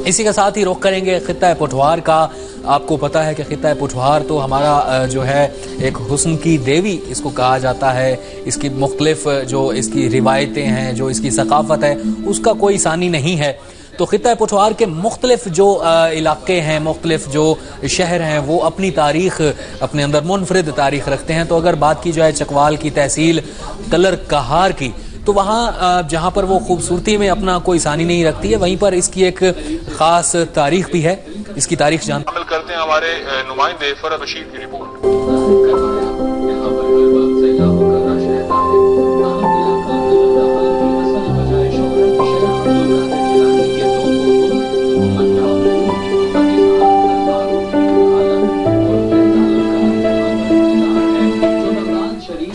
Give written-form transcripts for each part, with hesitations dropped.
اسی کے ساتھ ہی رخ کریں گے خطہ پٹھوار کا۔ آپ کو پتا ہے کہ خطہ پٹھوار تو ہمارا جو ہے ایک حسن کی دیوی اس کو کہا جاتا ہے۔ اس کی مختلف جو اس کی روایتیں ہیں، جو اس کی ثقافت ہے، اس کا کوئی ثانی نہیں ہے۔ تو خطہ پٹھوار کے مختلف جو علاقے ہیں، مختلف جو شہر ہیں، وہ اپنی تاریخ اپنے اندر منفرد تاریخ رکھتے ہیں۔ تو اگر بات کی جائے چکوال کی تحصیل کلر کہار کی، تو وہاں جہاں پر وہ خوبصورتی میں اپنا کوئی ثانی نہیں رکھتی ہے، وہیں پر اس کی ایک خاص تاریخ بھی ہے۔ اس کی تاریخ شامل کرتے ہیں ہمارے نمائندے فرد رشید کی رپورٹ۔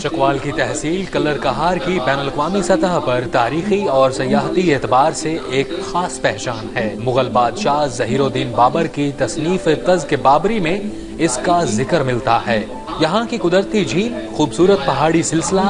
چکوال کی تحصیل کلر کہار کی بین الاقوامی سطح پر تاریخی اور سیاحتی اعتبار سے ایک خاص پہچان ہے۔ مغل بادشاہ ظہیر الدین بابر کی تصنیف تزک بابری میں اس کا ذکر ملتا ہے۔ یہاں کی قدرتی جھیل، خوبصورت پہاڑی سلسلہ،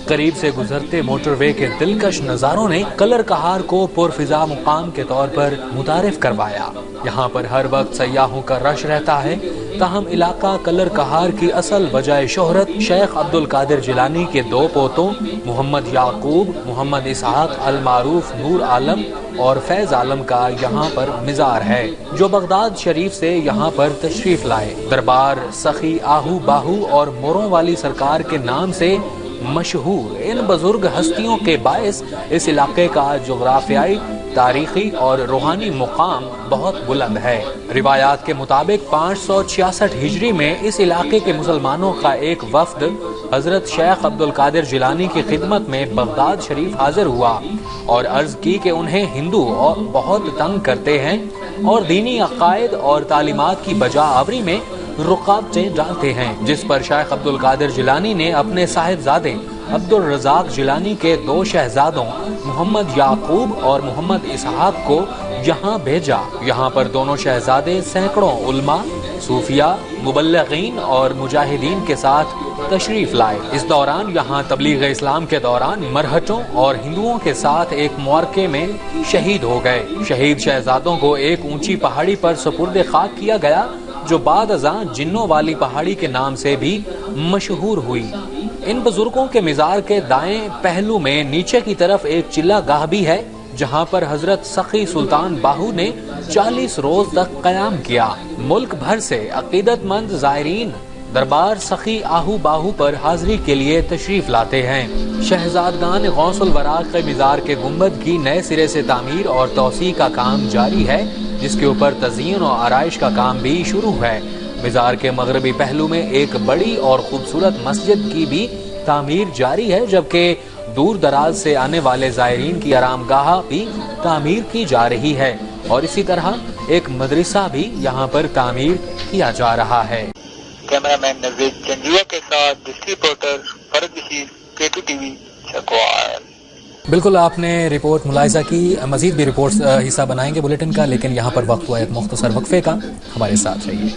قریب سے گزرتے موٹر وے کے دلکش نظاروں نے کلر کہار کو پرفضا مقام کے طور پر متعارف کروایا۔ یہاں پر ہر وقت سیاحوں کا رش رہتا ہے، تاہم علاقہ کلر کہار کی اصل وجہ شہرت شیخ عبد القادر جیلانی کے 2 پوتوں محمد یعقوب، محمد اسحاق المعروف نور عالم اور فیض عالم کا یہاں پر مزار ہے، جو بغداد شریف سے یہاں پر تشریف لائے۔ دربار سخی آہو باہو اور موروں والی سرکار کے نام سے مشہور ان بزرگ ہستیوں کے باعث اس علاقے کا جغرافیائی، تاریخی اور روحانی مقام بہت بلند ہے۔ روایات کے مطابق 566 ہجری میں اس علاقے کے مسلمانوں کا ایک وفد حضرت شیخ عبد القادر جیلانی کی خدمت میں بغداد شریف حاضر ہوا اور عرض کی کہ انہیں ہندو بہت تنگ کرتے ہیں اور دینی عقائد اور تعلیمات کی بجا آوری میں رکاوٹیں ڈالتے ہیں، جس پر شیخ عبد القادر جیلانی نے اپنے صاحبزادے عبد الرزاق جیلانی کے 2 شہزادوں محمد یعقوب اور محمد اسحاق کو یہاں بھیجا۔ یہاں پر دونوں شہزادے سینکڑوں علماء، صوفیاء، مبلغین اور مجاہدین کے ساتھ تشریف لائے۔ اس دوران یہاں تبلیغ اسلام کے دوران مرہٹوں اور ہندوؤں کے ساتھ ایک معرکے میں شہید ہو گئے۔ شہید شہزادوں کو ایک اونچی پہاڑی پر سپرد خاک کیا گیا، جو بعد ازاں جنوں والی پہاڑی کے نام سے بھی مشہور ہوئی۔ ان بزرگوں کے مزار کے دائیں پہلو میں نیچے کی طرف ایک چلہ گاہ بھی ہے، جہاں پر حضرت سخی سلطان باہو نے 40 روز تک قیام کیا۔ ملک بھر سے عقیدت مند زائرین دربار سخی آہو باہو پر حاضری کے لیے تشریف لاتے ہیں۔ شہزادگان غوث الورا کے مزار کے گنبد کی نئے سرے سے تعمیر اور توسیع کا کام جاری ہے، جس کے اوپر تزئین و آرائش کا کام بھی شروع ہے۔ مزار کے مغربی پہلو میں ایک بڑی اور خوبصورت مسجد کی بھی تعمیر جاری ہے، جبکہ دور دراز سے آنے والے زائرین کی آرام گاہ بھی تعمیر کی جا رہی ہے، اور اسی طرح ایک مدرسہ بھی یہاں پر تعمیر کیا جا رہا ہے۔ کیمرہ مین نوید چنجیا کے ساتھ ڈسٹری رپورٹر فرد رشید، K2 TV، چکوال۔ بالکل آپ نے رپورٹ ملاحظہ کی، مزید بھی رپورٹس حصہ بنائیں گے بلیٹن کا، لیکن یہاں پر وقت ہوا ایک مختصر وقفے کا، ہمارے ساتھ رہیے۔